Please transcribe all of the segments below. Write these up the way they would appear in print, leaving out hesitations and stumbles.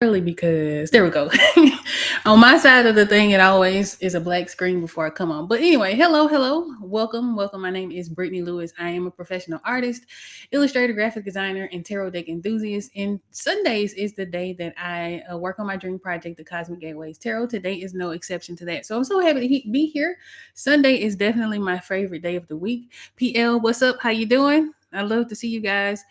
Early because there we go. On my side of the thing, it always is a black screen before I come on. But anyway, hello, welcome. My name is Brittany Lewis. I am a professional artist, illustrator, graphic designer, and tarot deck enthusiast. And Sundays is the day that I work on my dream project, the Cosmic Gateways Tarot. Today is no exception to that. So I'm so happy to be here. Sunday is definitely my favorite day of the week. PL, what's up? How you doing? I love to see you guys.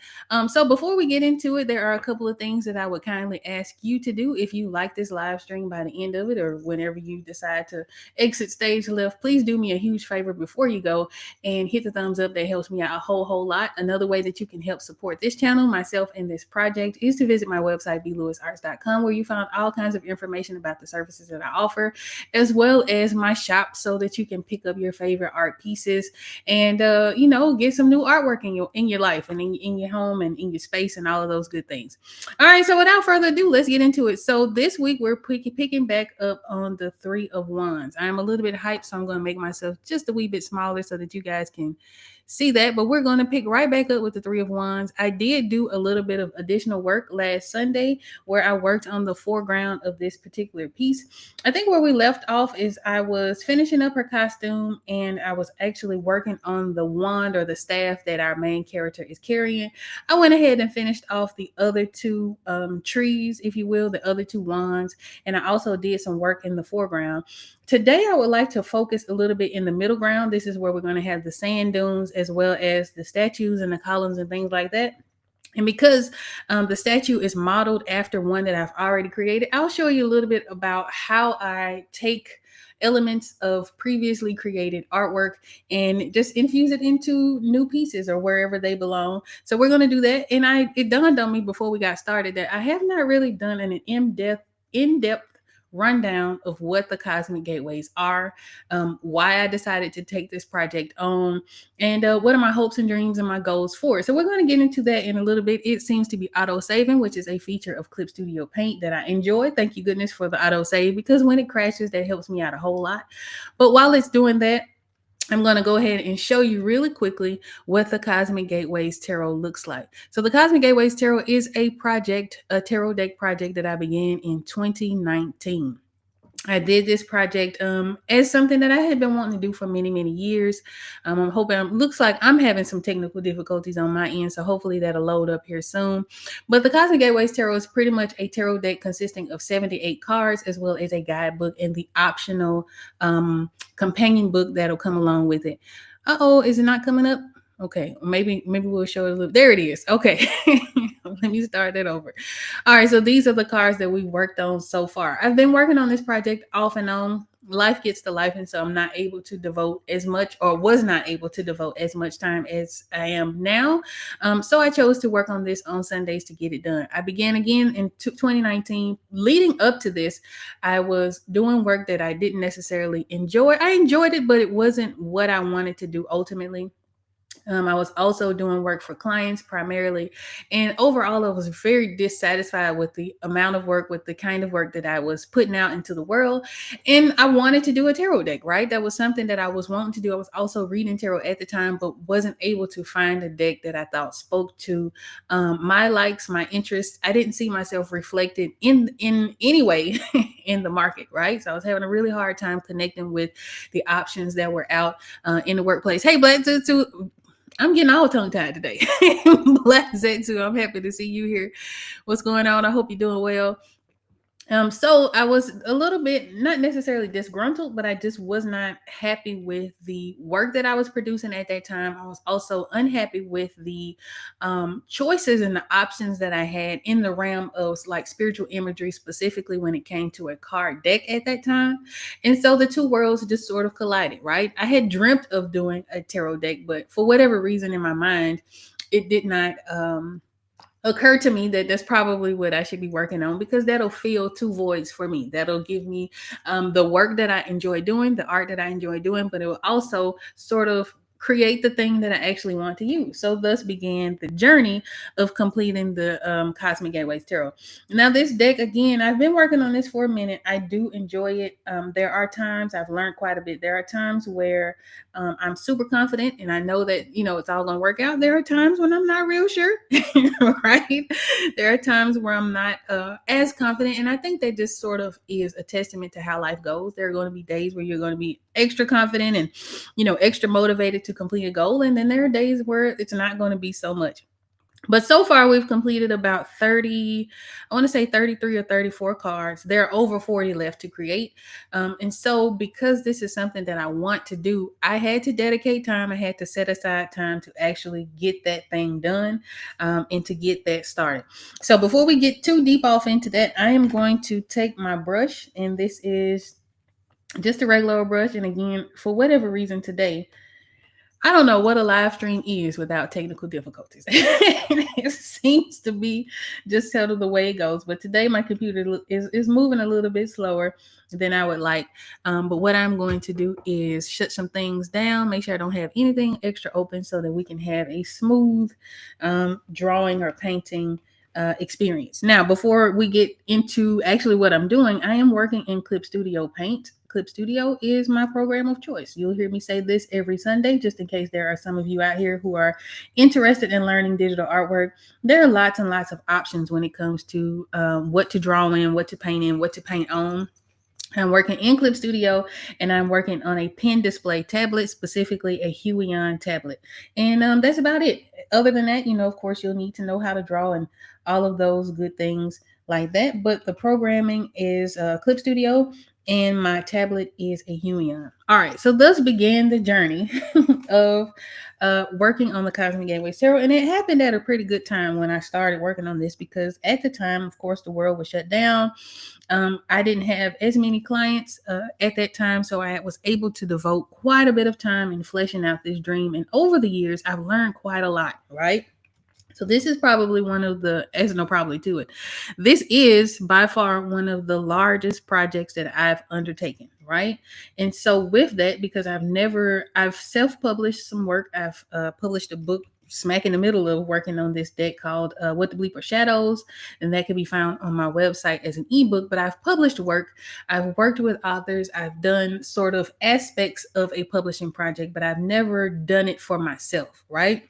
So before we get into it, there are a couple of things that I would kindly ask you to do if you like this live stream by the end of it, or whenever you decide to exit stage left. Please do me a huge favor before you go and hit the thumbs up. That helps me out a whole lot. Another way that you can help support this channel, myself, and this project is to visit my website, blewisarts.com, where you find all kinds of information about the services that I offer, as well as my shop, so that you can pick up your favorite art pieces and get some new artwork in your life and in your home and in your space and all of those good things. All right, so without further ado, let's get into it. So this week we're picking back up on the Three of Wands. I'm a little bit hyped, so I'm going to make myself just a wee bit smaller so that you guys can see that. But we're going to pick right back up with the Three of Wands. I did do a little bit of additional work last Sunday where I worked on the foreground of this particular piece. I think where we left off is I was finishing up her costume and I was actually working on the wand or the staff that our main character is carrying. I went ahead and finished off the other two trees, if you will, the other two wands, and I also did some work in the foreground. Today, I would like to focus a little bit in the middle ground. This is where we're going to have the sand dunes as well as the statues and the columns and things like that. And because the statue is modeled after one that I've already created, I'll show you a little bit about how I take elements of previously created artwork and just infuse it into new pieces or wherever they belong. So we're going to do that. And it dawned on me before we got started that I have not really done an in-depth rundown of what the Cosmic Gateways are, why I decided to take this project on, and what are my hopes and dreams and my goals for it. So we're going to get into that in a little bit. It seems to be auto saving, which is a feature of Clip Studio Paint that I enjoy. Thank you goodness for the auto save, because when it crashes, that helps me out a whole lot. But while it's doing that, I'm going to go ahead and show you really quickly what the Cosmic Gateways Tarot looks like. So the Cosmic Gateways Tarot is a tarot deck project that I began in 2019. I did this project as something that I had been wanting to do for many years. I'm hoping, looks like I'm having some technical difficulties on my end, so hopefully that'll load up here soon. But the Cosmic Gateways Tarot is pretty much a tarot deck consisting of 78 cards, as well as a guidebook and the optional companion book that'll come along with it. Is it not coming up? Okay, maybe we'll show it a little. There it is. Okay. Let me start that over. All right, so these are the cards that we worked on so far. I've been working on this project off and on. Life gets to life, and so I'm not able to devote as much, or was not able to devote as much time as I am now. So I chose to work on this on Sundays to get it done. I began again in 2019. Leading up to this, I was doing work that I didn't necessarily enjoy. I enjoyed it, but it wasn't what I wanted to do ultimately. I was also doing work for clients primarily. And overall, I was very dissatisfied with the amount of work, with the kind of work that I was putting out into the world. And I wanted to do a tarot deck, right? That was something that I was wanting to do. I was also reading tarot at the time, but wasn't able to find a deck that I thought spoke to my likes, my interests. I didn't see myself reflected in any way in the market, right? So I was having a really hard time connecting with the options that were out in the workplace. Hey, Black Tutu, I'm getting all tongue-tied today. Black Zetsu, I'm happy to see you here. What's going on? I hope you're doing well. So I was a little bit, not necessarily disgruntled, but I just was not happy with the work that I was producing at that time. I was also unhappy with the choices and the options that I had in the realm of like spiritual imagery, specifically when it came to a card deck at that time. And so the two worlds just sort of collided, right? I had dreamt of doing a tarot deck, but for whatever reason in my mind, it did not occurred to me that that's probably what I should be working on, because that'll fill two voids for me. That'll give me the work that I enjoy doing, the art that I enjoy doing, but it will also sort of create the thing that I actually want to use. So thus began the journey of completing the Cosmic Gateways Tarot. Now this deck, again, I've been working on this for a minute. I do enjoy it. There are times I've learned quite a bit. There are times where I'm super confident and I know that, it's all going to work out. There are times when I'm not real sure, right? There are times where I'm not as confident. And I think that just sort of is a testament to how life goes. There are going to be days where you're going to be extra confident and, extra motivated to complete a goal. And then there are days where it's not going to be so much. But so far, we've completed about 30, I want to say 33 or 34 cards. There are over 40 left to create. And so, because this is something that I want to do, I had to dedicate time. I had to set aside time to actually get that thing done and to get that started. So, before we get too deep off into that, I am going to take my brush, and this is just a regular brush. And again, for whatever reason today, I don't know what a live stream is without technical difficulties. It seems to be just sort of the way it goes. But today my computer is moving a little bit slower than I would like. But what I'm going to do is shut some things down, make sure I don't have anything extra open so that we can have a smooth drawing or painting experience. Now, before we get into actually what I'm doing, I am working in Clip Studio Paint. Clip Studio is my program of choice. You'll hear me say this every Sunday, just in case there are some of you out here who are interested in learning digital artwork. There are lots and lots of options when it comes to what to draw in, what to paint in, what to paint on. I'm working in Clip Studio and I'm working on a pen display tablet, specifically a Huion tablet. And that's about it. Other than that, of course, you'll need to know how to draw and all of those good things like that. But the programming is Clip Studio and my tablet is a Huion. All right, so thus began the journey of working on the Cosmic Gateway Tarot. And it happened at a pretty good time when I started working on this because at the time, of course, the world was shut down. I didn't have as many clients at that time, so I was able to devote quite a bit of time in fleshing out this dream. And over the years, I've learned quite a lot, right? So this is probably one of the, as no probably to it, this is by far one of the largest projects that I've undertaken, right? And so with that, because I've self-published some work. I've published a book smack in the middle of working on this deck called What the Bleep Are Shadows, and that can be found on my website as an ebook. But I've published work, I've worked with authors, I've done sort of aspects of a publishing project, but I've never done it for myself, right?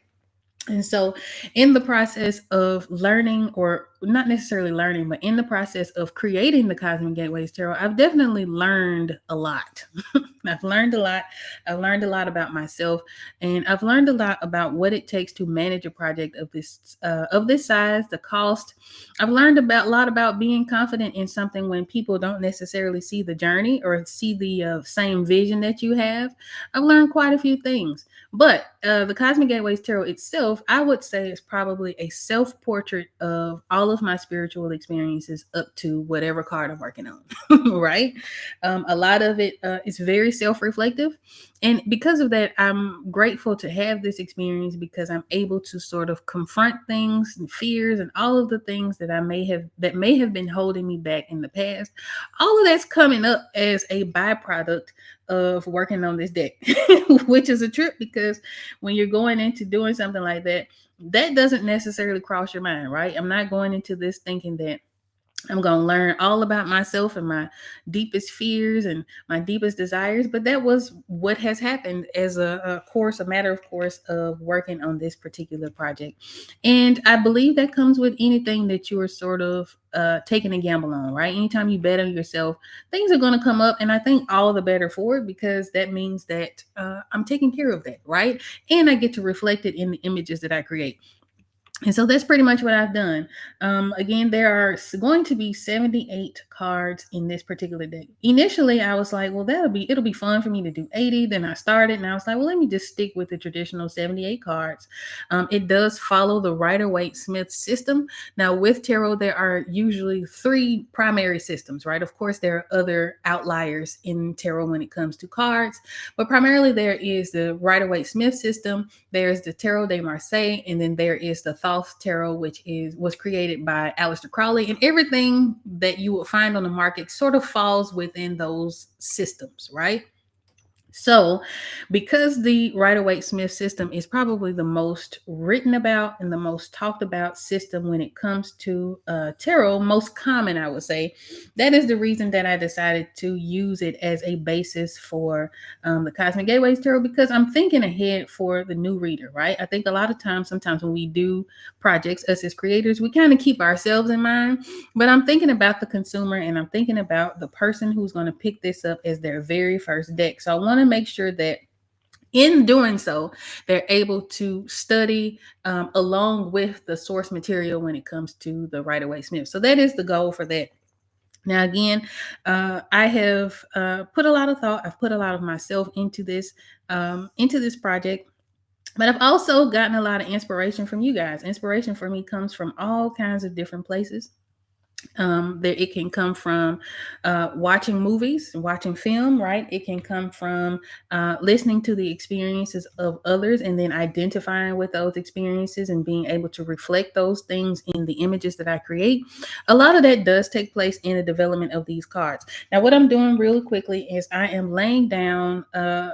And so, in the process of learning, or not necessarily learning, but in the process of creating the Cosmic Gateways Tarot, I've definitely learned a lot. I've learned a lot. I've learned a lot about myself, and I've learned a lot about what it takes to manage a project of this size, the cost. I've learned a lot about being confident in something when people don't necessarily see the journey or see the same vision that you have. I've learned quite a few things. But the Cosmic Gateways Tarot itself, I would say, is probably a self-portrait of all of my spiritual experiences up to whatever card I'm working on, right? A lot of it is very self-reflective. And because of that, I'm grateful to have this experience because I'm able to sort of confront things and fears and all of the things that may have been holding me back in the past. All of that's coming up as a byproduct of working on this deck, which is a trip because when you're going into doing something like that, that doesn't necessarily cross your mind, right? I'm not going into this thinking that I'm going to learn all about myself and my deepest fears and my deepest desires. But that was what has happened as a matter of course of working on this particular project. And I believe that comes with anything that you are sort of taking a gamble on, right? Anytime you bet on yourself, things are going to come up. And I think all the better for it because that means that I'm taking care of that, right? And I get to reflect it in the images that I create. And so that's pretty much what I've done. Again, there are going to be 78 cards in this particular deck. Initially, I was like, well, it'll be fun for me to do 80. Then I started and I was like, well, let me just stick with the traditional 78 cards. It does follow the Rider-Waite-Smith system. Now, with tarot, there are usually 3 primary systems, right? Of course, there are other outliers in tarot when it comes to cards, but primarily there is the Rider-Waite-Smith system. There's the Tarot de Marseille, and then there is the Thoth Tarot, which was created by Aleister Crowley, and everything that you will find on the market sort of falls within those systems, right? So, because the Rider Waite Smith system is probably the most written about and the most talked about system when it comes to tarot, most common, I would say, that is the reason that I decided to use it as a basis for the Cosmic Gateways Tarot, because I'm thinking ahead for the new reader, right? I think a lot of times, sometimes when we do projects, us as creators, we kind of keep ourselves in mind, but I'm thinking about the consumer and I'm thinking about the person who's going to pick this up as their very first deck. So I want to make sure that in doing so, they're able to study along with the source material when it comes to the Rider Waite Smith. So that is the goal for that. Now, again, I have put a lot of thought. I've put a lot of myself into this project. But I've also gotten a lot of inspiration from you guys. Inspiration for me comes from all kinds of different places. That it can come from watching movies, watching film, right? It can come from listening to the experiences of others and then identifying with those experiences and being able to reflect those things in the images that I create. A lot of that does take place in the development of these cards. Now, what I'm doing really quickly is I am laying down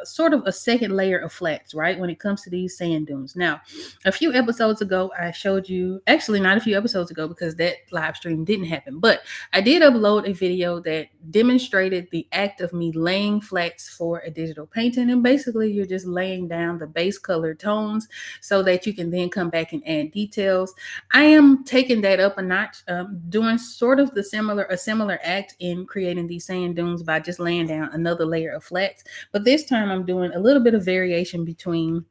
sort of a second layer of flats, right? When it comes to these sand dunes. Now, a few episodes ago, I showed you, actually, not a few episodes ago, because that live stream didn't happen, but I did upload a video that demonstrated the act of me laying flats for a digital painting. And basically, you're just laying down the base color tones so that you can then come back and add details. I am taking that up a notch, doing sort of a similar act in creating these sand dunes by just laying down another layer of flats. But this time, I'm doing a little bit of variation between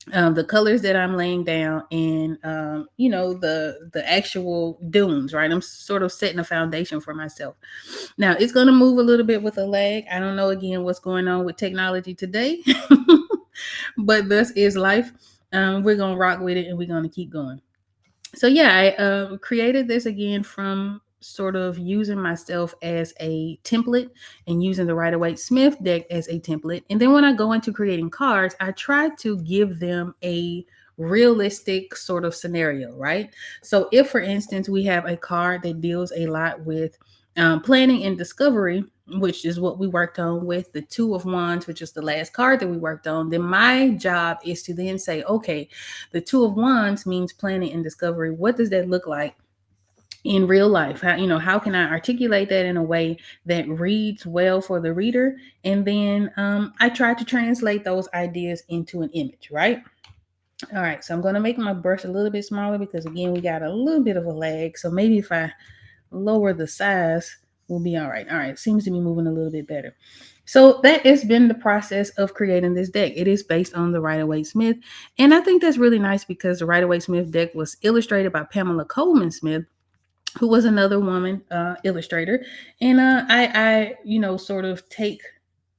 the colors that I'm laying down and the actual dunes, right? I'm sort of setting a foundation for myself. Now it's going to move a little bit with a lag. I don't know again what's going on with technology today, but this is life. We're going to rock with it and we're going to keep going. So yeah, I created this again from sort of using myself as a template and using the Rider Waite Smith deck as a template. And then when I go into creating cards, I try to give them a realistic sort of scenario, right? So if, for instance, we have a card that deals a lot with planning and discovery, which is what we worked on with the Two of Wands, which is the last card that we worked on, then my job is to then say, okay, the Two of Wands means planning and discovery. What does that look like in real life? How can I articulate that in a way that reads well for the reader? And then I try to translate those ideas into an image, right? All right, so I'm going to make my brush a little bit smaller because, again, we got a little bit of a lag. So maybe if I lower the size, we'll be all right. All right, seems to be moving a little bit better. So that has been the process of creating this deck. It is based on the Rider Waite Smith. And I think that's really nice because the Rider Waite Smith deck was illustrated by Pamela Coleman Smith, who was another woman illustrator. And sort of take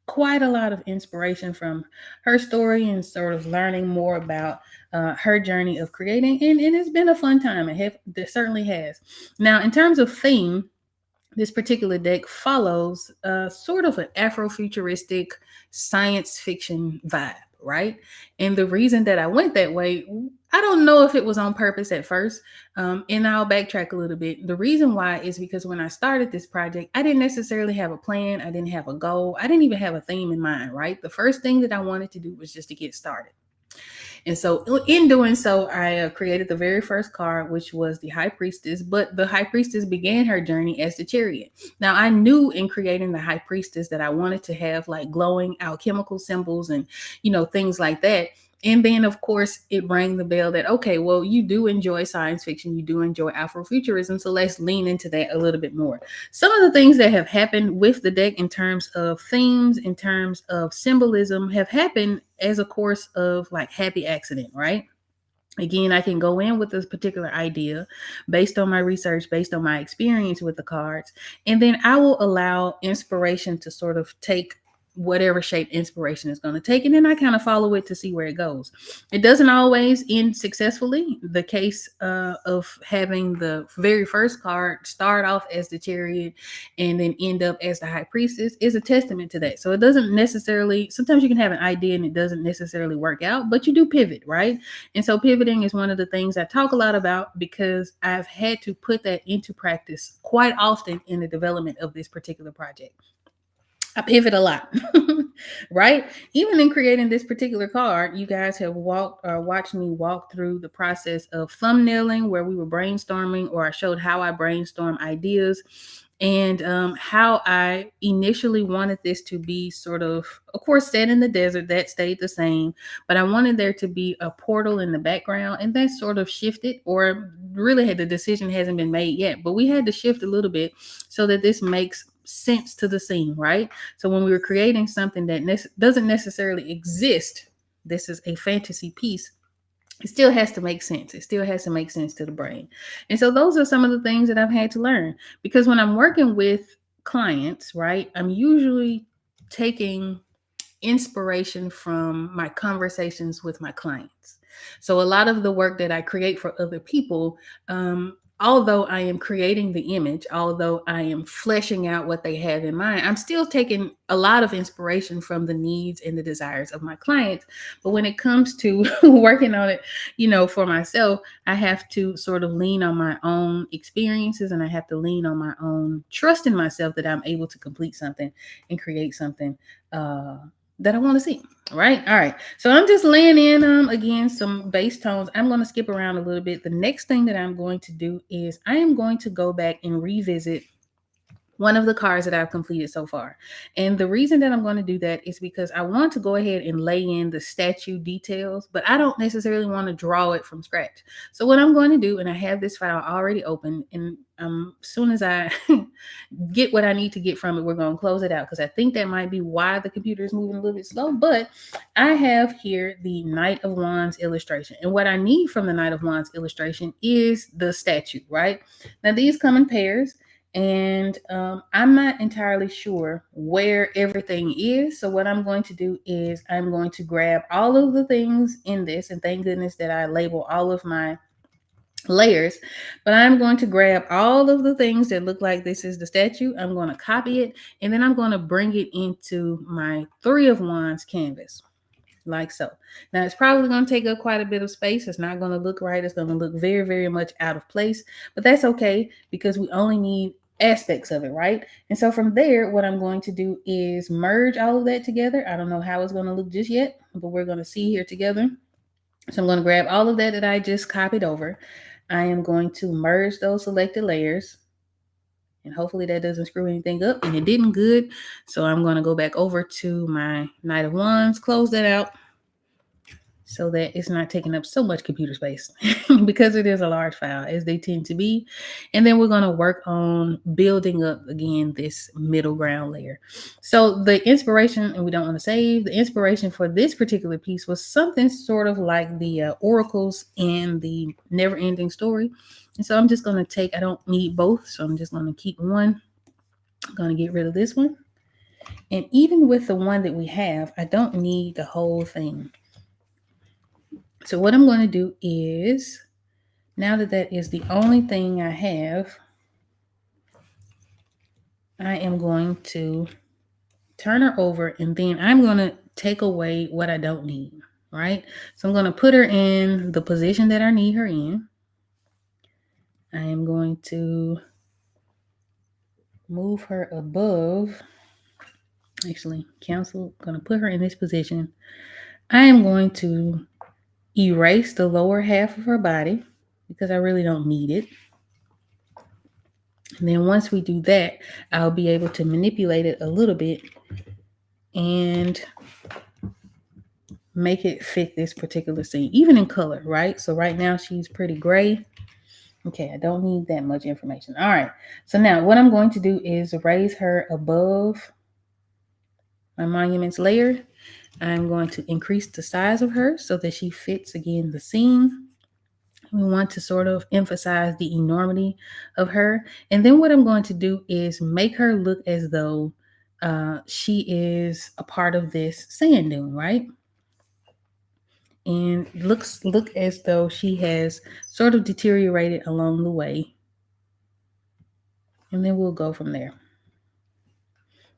quite a lot of inspiration from her story and sort of learning more about her journey of creating. And it's been a fun time. It certainly has. Now, in terms of theme, this particular deck follows sort of an Afrofuturistic science fiction vibe, right? And the reason that I went that way, I don't know if it was on purpose at first, and I'll backtrack a little bit. The reason why is because when I started this project, I didn't necessarily have a plan. I didn't have a goal. I didn't even have a theme in mind, right? The first thing that I wanted to do was just to get started. And so, in doing so, I created the very first card, which was the High Priestess. But the High Priestess began her journey as the Chariot. Now, I knew in creating the High Priestess that I wanted to have like glowing alchemical symbols and, things like that. And then, of course, it rang the bell that, okay, well, you do enjoy science fiction, you do enjoy Afrofuturism, so let's lean into that a little bit more. Some of the things that have happened with the deck in terms of themes, in terms of symbolism, have happened as a course of like happy accident, right? Again, I can go in with this particular idea based on my research, based on my experience with the cards, and then I will allow inspiration to sort of take whatever shape inspiration is going to take, and then I kind of follow it to see where it goes. It doesn't always end successfully. The case of having the very first card start off as the Chariot and then end up as the High Priestess is a testament to that. So it doesn't necessarily, sometimes you can have an idea and it doesn't necessarily work out, but you do pivot, right? And so pivoting is one of the things I talk a lot about because I've had to put that into practice quite often in the development of this particular project. I pivot a lot, right? Even in creating this particular card, you guys have walked or watched me walk through the process of thumbnailing where we were brainstorming, or I showed how I brainstorm ideas and how I initially wanted this to be sort of course, set in the desert. That stayed the same, but I wanted there to be a portal in the background, and that sort of shifted, or really had the decision hasn't been made yet, but we had to shift a little bit so that this makes sense to the scene, right? So when we were creating something that doesn't necessarily exist, this is a fantasy piece, it still has to make sense. It still has to make sense to the brain. And so those are some of the things that I've had to learn, because when I'm working with clients, right, I'm usually taking inspiration from my conversations with my clients. So a lot of the work that I create for other people, although I am creating the image, although I am fleshing out what they have in mind, I'm still taking a lot of inspiration from the needs and the desires of my clients. But when it comes to working on it, for myself, I have to sort of lean on my own experiences, and I have to lean on my own trust in myself that I'm able to complete something and create something that I want to see. Right. All right. So I'm just laying in again some bass tones. I'm going to skip around a little bit. The next thing that I'm going to do is I am going to go back and revisit one of the cards that I've completed so far. And the reason that I'm going to do that is because I want to go ahead and lay in the statue details, but I don't necessarily want to draw it from scratch. So what I'm going to do, and I have this file already open, and as soon as I get what I need to get from it, we're going to close it out, because I think that might be why the computer is moving a little bit slow. But I have here the Knight of Wands illustration. And what I need from the Knight of Wands illustration is the statue, right? Now, these come in pairs. And I'm not entirely sure where everything is. So what I'm going to do is I'm going to grab all of the things in this, and thank goodness that I label all of my layers, but I'm going to grab all of the things that look like this is the statue. I'm going to copy it, and then I'm going to bring it into my Three of Wands canvas, like so. Now it's probably going to take up quite a bit of space. It's not going to look right. It's going to look very, very much out of place, but that's okay, because we only need aspects of it, right? And so from there, what I'm going to do is merge all of that together. I don't know how it's going to look just yet, but we're going to see here together. So I'm going to grab all of that I just copied over. I am going to merge those selected layers, and hopefully that doesn't screw anything up, and it didn't. Good. So I'm going to go back over to my Knight of Wands, close that out, so that it's not taking up so much computer space because it is a large file, as they tend to be. And then we're going to work on building up again this middle ground layer. So the inspiration, and we don't want to save, the inspiration for this particular piece was something sort of like the oracles in the Never Ending Story. And so I'm just going to take, I don't need both, so I'm just going to keep one. I'm going to get rid of this one. And even with the one that we have, I don't need the whole thing. So what I'm going to do is, now that that is the only thing I have, I am going to turn her over, and then I'm going to take away what I don't need, right? So I'm going to put her in the position that I need her in. I am going to move her above. Actually, cancel. I'm going to put her in this position. I am going to erase the lower half of her body because I really don't need it. And then once we do that, I'll be able to manipulate it a little bit and make it fit this particular scene, even in color, right? So right now she's pretty gray. Okay, I don't need that much information. All right. So now what I'm going to do is raise her above my monuments layer. I'm going to increase the size of her so that she fits, again, the scene. We want to sort of emphasize the enormity of her. And then what I'm going to do is make her look as though she is a part of this sand dune, right? And look as though she has sort of deteriorated along the way. And then we'll go from there.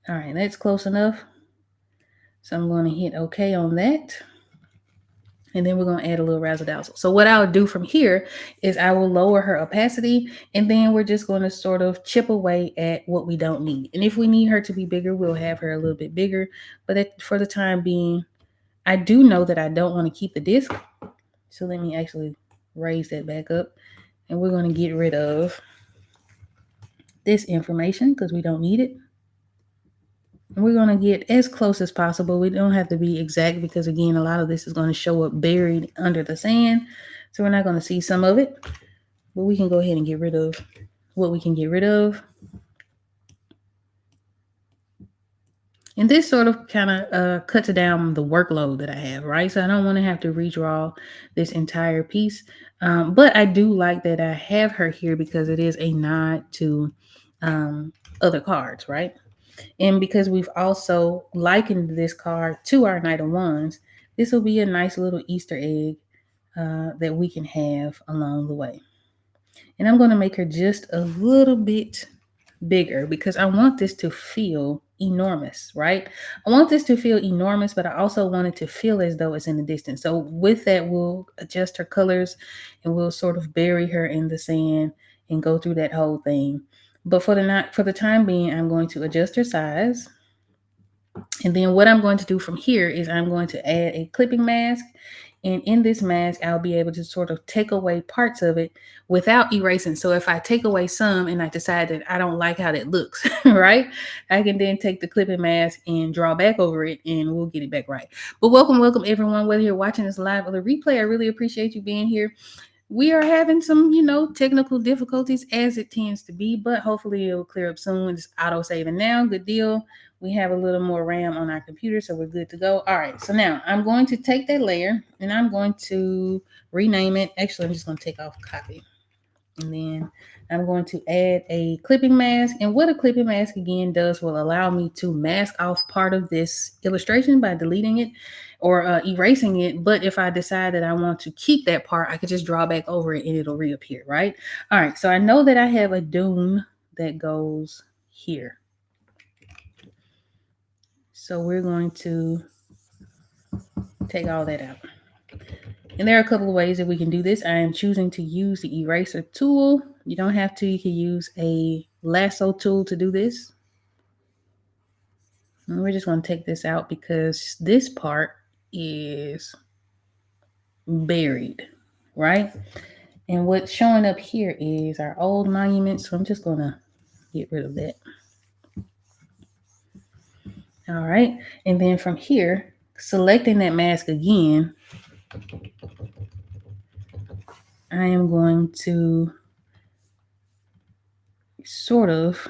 All right, that's close enough. So I'm going to hit OK on that. And then we're going to add a little razzle dazzle. So what I'll do from here is I will lower her opacity, and then we're just going to sort of chip away at what we don't need. And if we need her to be bigger, we'll have her a little bit bigger. But for the time being, I do know that I don't want to keep the disc. So let me actually raise that back up. And we're going to get rid of this information because we don't need it. And we're going to get as close as possible. We don't have to be exact because, again, a lot of this is going to show up buried under the sand. So we're not going to see some of it. But we can go ahead and get rid of what we can get rid of. And this sort of kind of cuts down the workload that I have, right? So I don't want to have to redraw this entire piece. But I do like that I have her here because it is a nod to other cards, right? And because we've also likened this card to our Knight of Wands, this will be a nice little Easter egg that we can have along the way. And I'm going to make her just a little bit bigger because I want this to feel enormous, right? I want this to feel enormous, but I also want it to feel as though it's in the distance. So with that, we'll adjust her colors and we'll sort of bury her in the sand and go through that whole thing. But for the time being, I'm going to adjust her size. And then what I'm going to do from here is I'm going to add a clipping mask. And in this mask, I'll be able to sort of take away parts of it without erasing. So if I take away some and I decide that I don't like how that looks, right? I can then take the clipping mask and draw back over it and we'll get it back right. But welcome everyone, whether you're watching this live or the replay. I really appreciate you being here. We are having some, technical difficulties as it tends to be, but hopefully it'll clear up soon. It's auto saving now. Good deal. We have a little more RAM on our computer, so we're good to go. All right, so now I'm going to take that layer and I'm going to rename it. Actually, I'm just going to take off copy. And then I'm going to add a clipping mask. And what a clipping mask again does will allow me to mask off part of this illustration by deleting it or erasing it. But if I decide that I want to keep that part, I could just draw back over it and it'll reappear, right? All right, so I know that I have a dune that goes here. So we're going to take all that out. And there are a couple of ways that we can do this. I am choosing to use the eraser tool. You don't have to. You can use a lasso tool to do this. And we're just going to take this out because this part is buried, right? And what's showing up here is our old monument. So I'm just going to get rid of that. All right. And then from here, selecting that mask again, I am going to sort of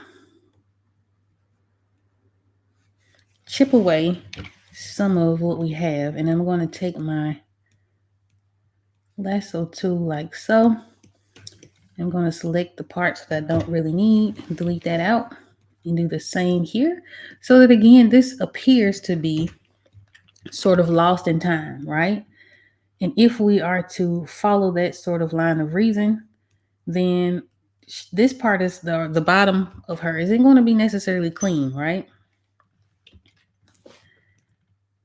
chip away some of what we have. And I'm going to take my lasso tool like so. I'm going to select the parts that I don't really need, delete that out, and do the same here. So that again, this appears to be sort of lost in time, right? And if we are to follow that sort of line of reason, then this part is the bottom of her isn't going to be necessarily clean, right?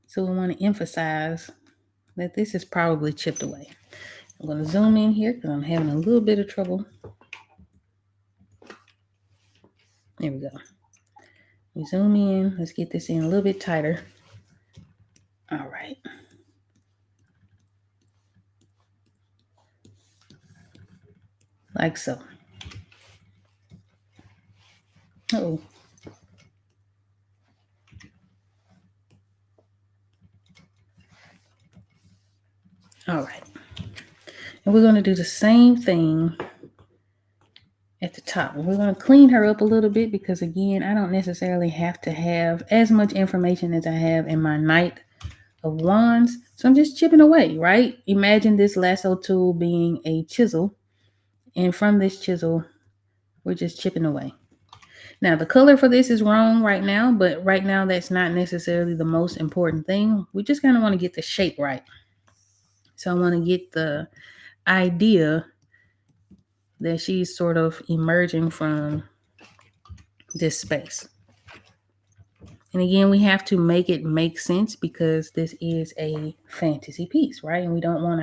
So we want to emphasize that this is probably chipped away. I'm going to zoom in here because I'm having a little bit of trouble. There we go. We zoom in. Let's get this in a little bit tighter. All right. Like so. Oh. All right. And we're going to do the same thing at the top. We're going to clean her up a little bit because, again, I don't necessarily have to have as much information as I have in my Knight of Wands. So I'm just chipping away, right? Imagine this lasso tool being a chisel. And from this chisel, we're just chipping away. Now, the color for this is wrong right now, but right now that's not necessarily the most important thing. We just kind of want to get the shape right. So I want to get the idea that she's sort of emerging from this space. And again, we have to make it make sense because this is a fantasy piece, right? And we don't want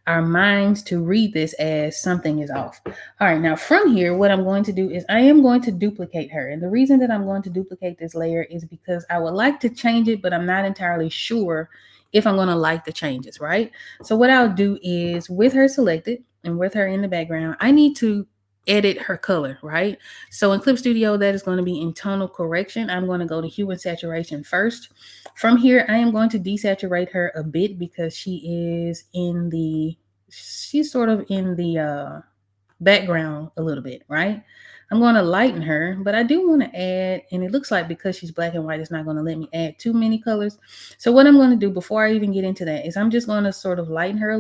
our minds to read this as something is off. All right, now from here, what I'm going to do is I am going to duplicate her. And the reason that I'm going to duplicate this layer is because I would like to change it, but I'm not entirely sure if I'm going to like the changes, right? So what I'll do is with her selected and with her in the background, I need to edit her color, right? So in Clip Studio, that is going to be in tonal correction. I'm going to go to hue and saturation first. From here, I am going to desaturate her a bit because she's sort of in the background a little bit, right? I'm going to lighten her, but I do want to add, and it looks like because she's black and white, it's not going to let me add too many colors. So what I'm going to do before I even get into that is I'm just going to sort of lighten her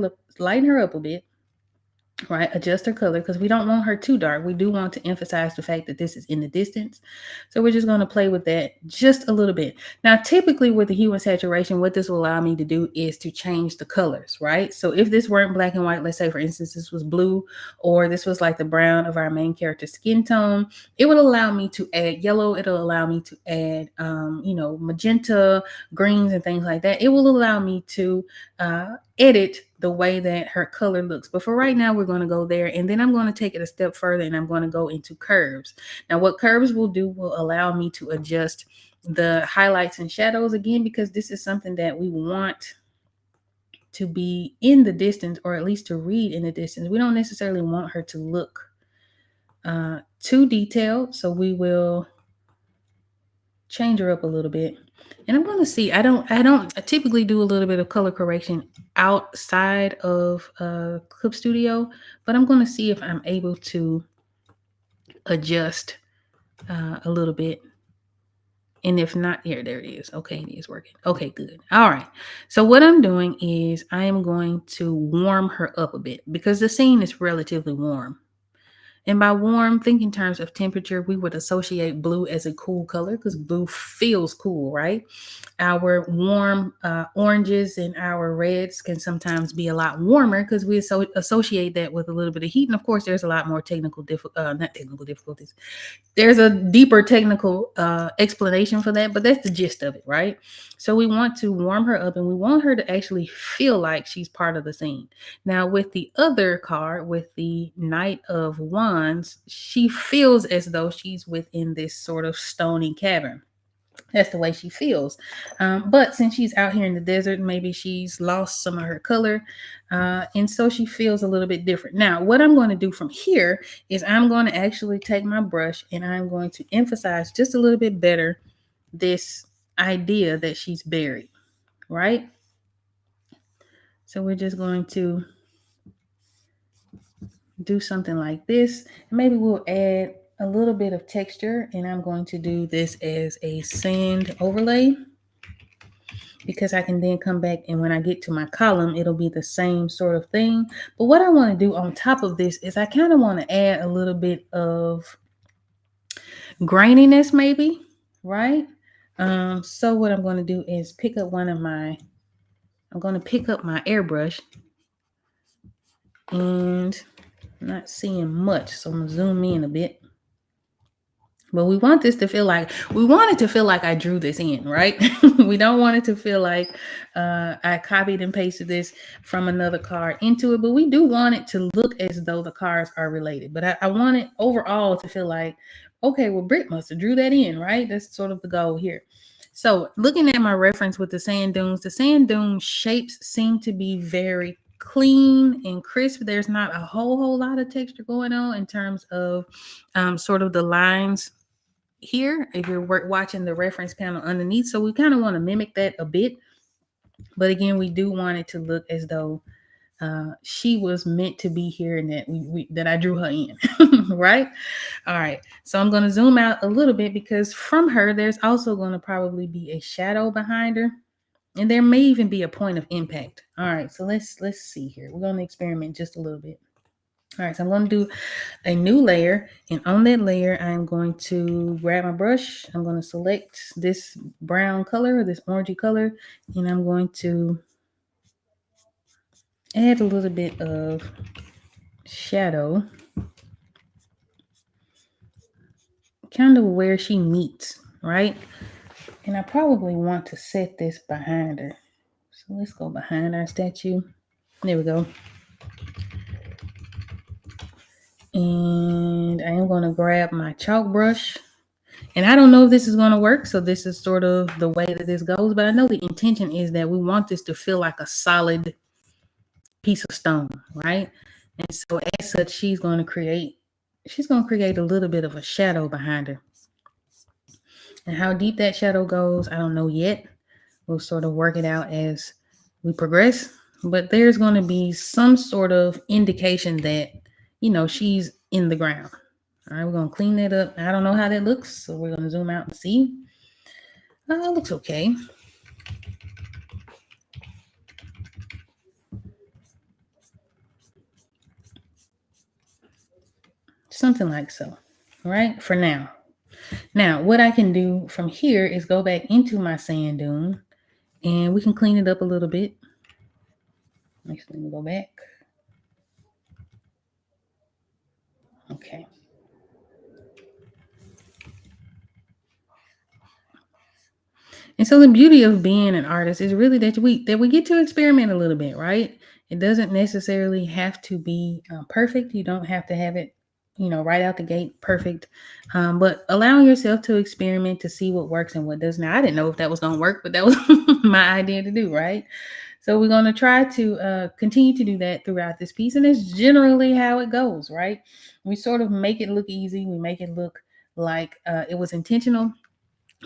up a bit, right? Adjust her color because we don't want her too dark. We do want to emphasize the fact that this is in the distance. So we're just going to play with that just a little bit. Now, typically with the hue and saturation, what this will allow me to do is to change the colors, right? So if this weren't black and white, let's say for instance, this was blue, or this was like the brown of our main character's skin tone, it would allow me to add yellow. It'll allow me to add, magenta, greens and things like that. It will allow me to edit the way that her color looks. But for right now, we're going to go there. And then I'm going to take it a step further and I'm going to go into curves. Now, what curves will do will allow me to adjust the highlights and shadows again, because this is something that we want to be in the distance, or at least to read in the distance. We don't necessarily want her to look too detailed. So we will change her up a little bit. And I'm going to see, I typically do a little bit of color correction outside of Clip Studio, but I'm going to see if I'm able to adjust a little bit. And if not, there it is. Okay, it is working. Okay, good. All right. So what I'm doing is I am going to warm her up a bit because the scene is relatively warm. And by warm, think in terms of temperature, we would associate blue as a cool color because blue feels cool, right? Our warm oranges and our reds can sometimes be a lot warmer because we associate that with a little bit of heat. And of course, there's a lot more not technical difficulties. There's a deeper technical explanation for that, but that's the gist of it, right? So we want to warm her up and we want her to actually feel like she's part of the scene. Now, with the other card, with the Knight of Wands, she feels as though she's within this sort of stony cavern. That's the way she feels. But since she's out here in the desert, maybe she's lost some of her color. And so she feels a little bit different. Now, what I'm going to do from here is I'm going to actually take my brush and I'm going to emphasize just a little bit better this idea that she's buried, right? So we're just going to do something like this. Maybe we'll add a little bit of texture, and I'm going to do this as a sand overlay because I can then come back and when I get to my column, it'll be the same sort of thing. But what I want to do on top of this is I kind of want to add a little bit of graininess maybe, right? So what I'm going to do is I'm going to pick up my airbrush, and I'm not seeing much, so I'm going to zoom in a bit. But we want it to feel like I drew this in, right? We don't want it to feel like I copied and pasted this from another card into it, but we do want it to look as though the cards are related. But I want it overall to feel like, okay, well, Britt must have drew that in, right? That's sort of the goal here. So looking at my reference with the sand dune shapes seem to be very clean and crisp. There's not a whole lot of texture going on in terms of sort of the lines here if you're watching the reference panel underneath. So we kind of want to mimic that a bit, but again, we do want it to look as though she was meant to be here and that I drew her in. Right? All right, so I'm going to zoom out a little bit because from her there's also going to probably be a shadow behind her, and there may even be a point of impact. All right, so let's see here. We're going to experiment just a little bit. All right, so I'm going to do a new layer, and on that layer, I'm going to grab my brush. I'm going to select this brown color, this orangey color, and I'm going to add a little bit of shadow, kind of where she meets, right? And I probably want to set this behind her. So let's go behind our statue. There we go. And I am going to grab my chalk brush. And I don't know if this is going to work. So this is sort of the way that this goes. But I know the intention is that we want this to feel like a solid piece of stone, right? And so as such, she's going to create a little bit of a shadow behind her. And how deep that shadow goes, I don't know yet. We'll sort of work it out as we progress. But there's going to be some sort of indication that, she's in the ground. All right, we're going to clean that up. I don't know how that looks, so we're going to zoom out and see. It looks okay. Something like so, right? For now. Now, what I can do from here is go back into my sand dune and we can clean it up a little bit. Next, let me go back. Okay. And so the beauty of being an artist is really that we get to experiment a little bit, right? It doesn't necessarily have to be perfect. You don't have to have it, right out the gate perfect. But allowing yourself to experiment to see what works and what doesn't. Now, I didn't know if that was going to work, but that was my idea to do, right? So we're going to try to continue to do that throughout this piece. And that's generally how it goes, right? We sort of make it look easy. We make it look like it was intentional.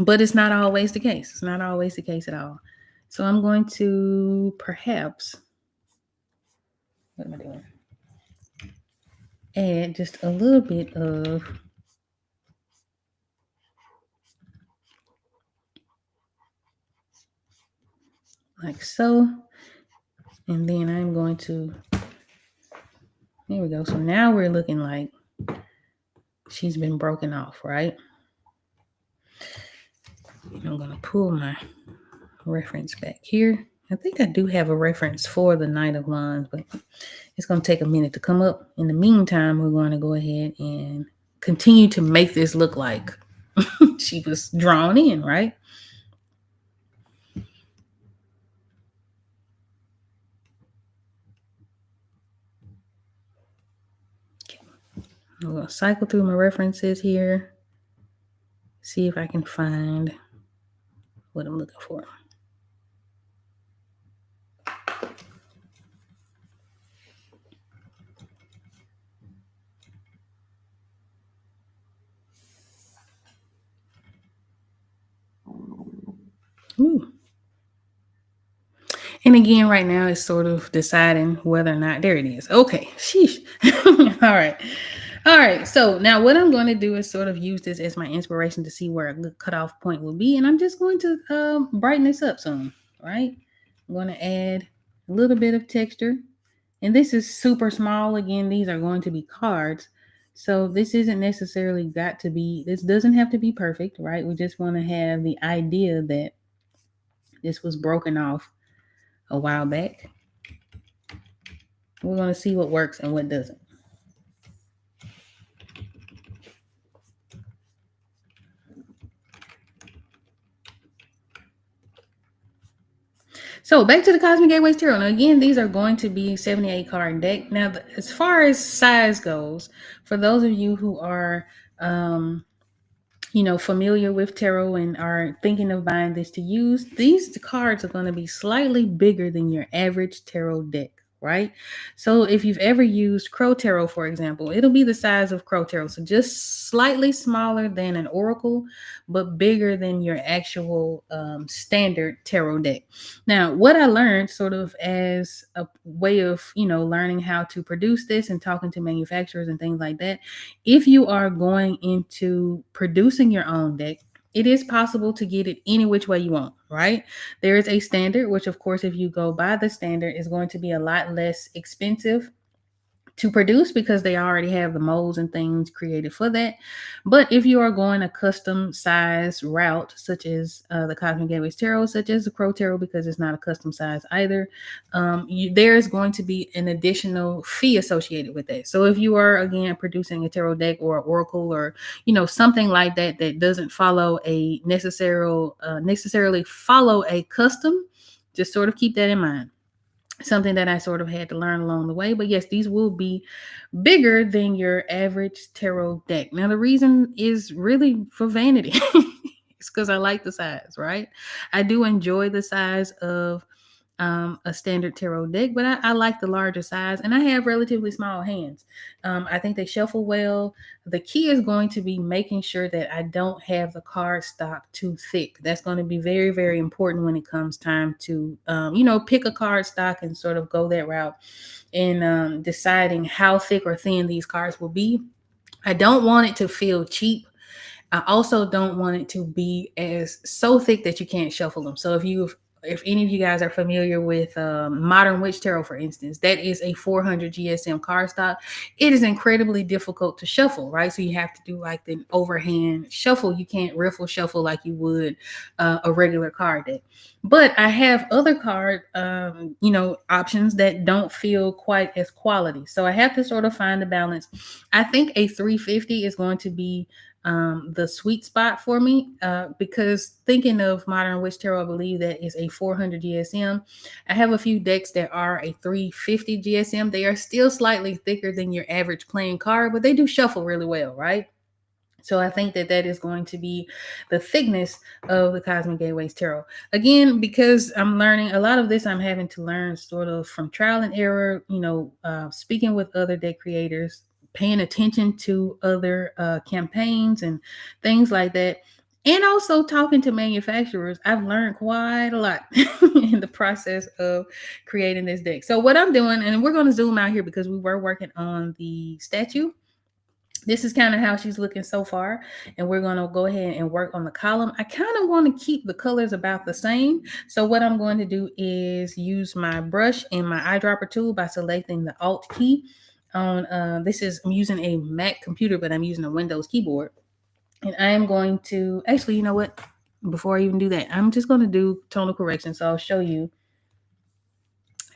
But it's not always the case. It's not always the case at all. So I'm going to perhaps, what am I doing? Add just a little bit of like so. And then I'm going to, there we go. So now we're looking like she's been broken off, right? I'm going to pull my reference back here. I think I do have a reference for the Knight of Wands, but it's going to take a minute to come up. In the meantime, we're going to go ahead and continue to make this look like she was drawn in, right? Okay. I'm going to cycle through my references here, see if I can find what I'm looking for. Ooh. And again, right now it's sort of deciding whether or not, there it is. Okay, sheesh. All right. All right. So now what I'm going to do is sort of use this as my inspiration to see where a good cutoff point will be. And I'm just going to brighten this up some, right? I'm going to add a little bit of texture. And this is super small. Again, these are going to be cards. So this isn't necessarily this doesn't have to be perfect, right? We just want to have the idea that this was broken off a while back. We're going to see what works and what doesn't. So back to the Cosmic Gateways Tarot. Now again, these are going to be 78 card deck. Now, as far as size goes, for those of you who are familiar with tarot and are thinking of buying this to use, these cards are going to be slightly bigger than your average tarot deck, right? So if you've ever used Crow Tarot, for example, it'll be the size of Crow Tarot. So just slightly smaller than an oracle, but bigger than your actual standard tarot deck. Now, what I learned sort of as a way of, learning how to produce this and talking to manufacturers and things like that, if you are going into producing your own deck, it is possible to get it any which way you want, right? There is a standard, which of course, if you go by the standard, is going to be a lot less expensive to produce because they already have the molds and things created for that. But if you are going a custom size route, such as the Cosmic Gateways Tarot, such as the Crow Tarot, because it's not a custom size either, there is going to be an additional fee associated with that. So if you are again producing a tarot deck or an oracle or something like that that doesn't follow a necessarily follow a custom, just sort of keep that in mind, something that I sort of had to learn along the way. But yes, these will be bigger than your average tarot deck. Now, the reason is really for vanity. It's because I like the size, right? I do enjoy the size of a standard tarot deck, but I like the larger size, and I have relatively small hands. I think they shuffle well. The key is going to be making sure that I don't have the card stock too thick. That's going to be very, very important when it comes time to, pick a card stock and sort of go that route in deciding how thick or thin these cards will be. I don't want it to feel cheap. I also don't want it to be as so thick that you can't shuffle them. So if any of you guys are familiar with Modern Witch Tarot, for instance, that is a 400 GSM cardstock. It is incredibly difficult to shuffle, right? So you have to do like the overhand shuffle. You can't riffle shuffle like you would a regular card deck. But I have other card, options that don't feel quite as quality. So I have to sort of find the balance. I think a 350 is going to be the sweet spot for me, because thinking of Modern Witch Tarot, I believe that is a 400 GSM. I have a few decks that are a 350 GSM. They are still slightly thicker than your average playing card, but they do shuffle really well, right? So I think that that is going to be the thickness of the Cosmic Gateways Tarot. Again, because I'm learning a lot of this, I'm having to learn sort of from trial and error, speaking with other deck creators, paying attention to other campaigns and things like that. And also talking to manufacturers. I've learned quite a lot in the process of creating this deck. So what I'm doing, and we're going to zoom out here because we were working on the statue. This is kind of how she's looking so far, and we're going to go ahead and work on the column. I kind of want to keep the colors about the same, so what I'm going to do is use my brush and my eyedropper tool by selecting the Alt key on I'm using a Mac computer, but I'm using a Windows keyboard, and I am going to actually, you know what, before I even do that, I'm just going to do tonal correction. So I'll show you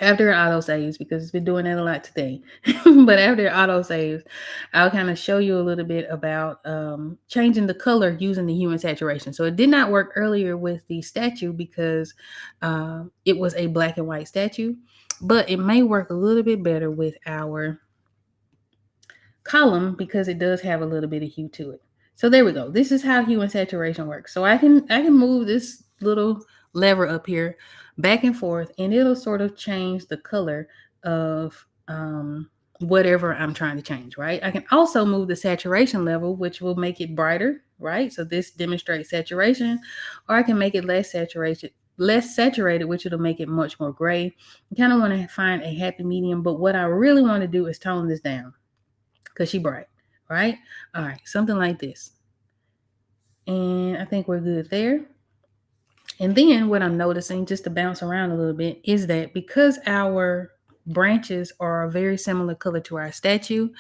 after it auto saves, because it's been doing that a lot today. But after it auto saves, I'll kind of show you a little bit about changing the color using the Huion saturation. So it did not work earlier with the statue because it was a black and white statue, but it may work a little bit better with our column because it does have a little bit of hue to it. So there we go. This is how hue and saturation works. So I can move this little lever up here back and forth, and it'll sort of change the color of whatever I'm trying to change, right? I can also move the saturation level, which will make it brighter, right? So this demonstrates saturation, or I can make it less saturated, which it'll make it much more gray. I kind of want to find a happy medium, but what I really want to do is tone this down because she bright, right? All right, something like this. And I think we're good there. And then what I'm noticing, just to bounce around a little bit, is that because our branches are a very similar color to our statue,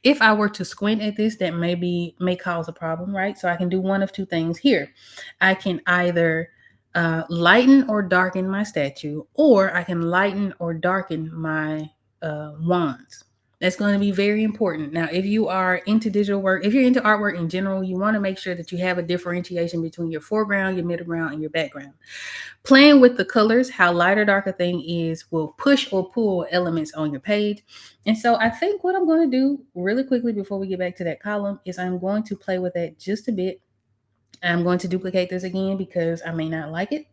if I were to squint at this, that may cause a problem, right? So I can do one of two things here. I can either lighten or darken my statue, or I can lighten or darken my wands. That's going to be very important. Now, if you are into digital work, if you're into artwork in general, you want to make sure that you have a differentiation between your foreground, your middle ground, and your background. Playing with the colors, how light or dark a thing is, will push or pull elements on your page. And so I think what I'm going to do really quickly before we get back to that column is I'm going to play with that just a bit. I'm going to duplicate this again because I may not like it,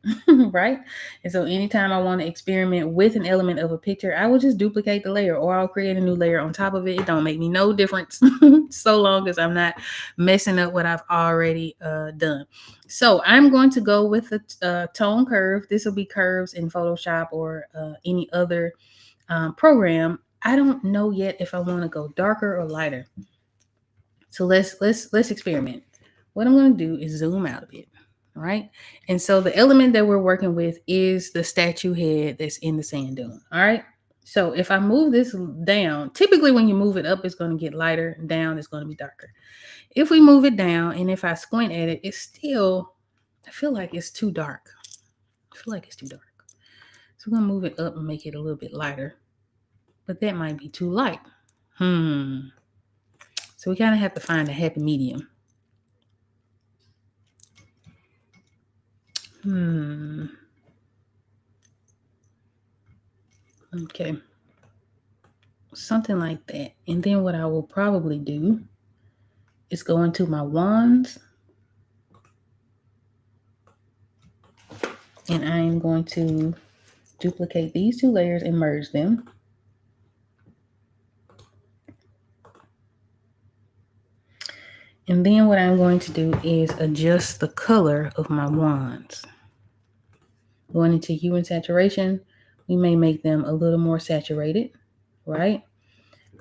right? And so anytime I want to experiment with an element of a picture, I will just duplicate the layer, or I'll create a new layer on top of it. It don't make me no difference so long as I'm not messing up what I've already done. So I'm going to go with the tone curve. This will be curves in Photoshop or any other program. I don't know yet if I want to go darker or lighter. So let's experiment. What I'm going to do is zoom out a bit, all right? And so the element that we're working with is the statue head that's in the sand dune, all right? So if I move this down, typically when you move it up, it's going to get lighter. Down, it's going to be darker. If we move it down and if I squint at it, it's still, I feel like it's too dark. I feel like it's too dark. So we're going to move it up and make it a little bit lighter. But that might be too light. So we kind of have to find a happy medium. Okay. Something like that. And then what I will probably do is go into my wands. And I am going to duplicate these two layers and merge them. And then what I'm going to do is adjust the color of my wands. Going into hue and saturation, we may make them a little more saturated, right?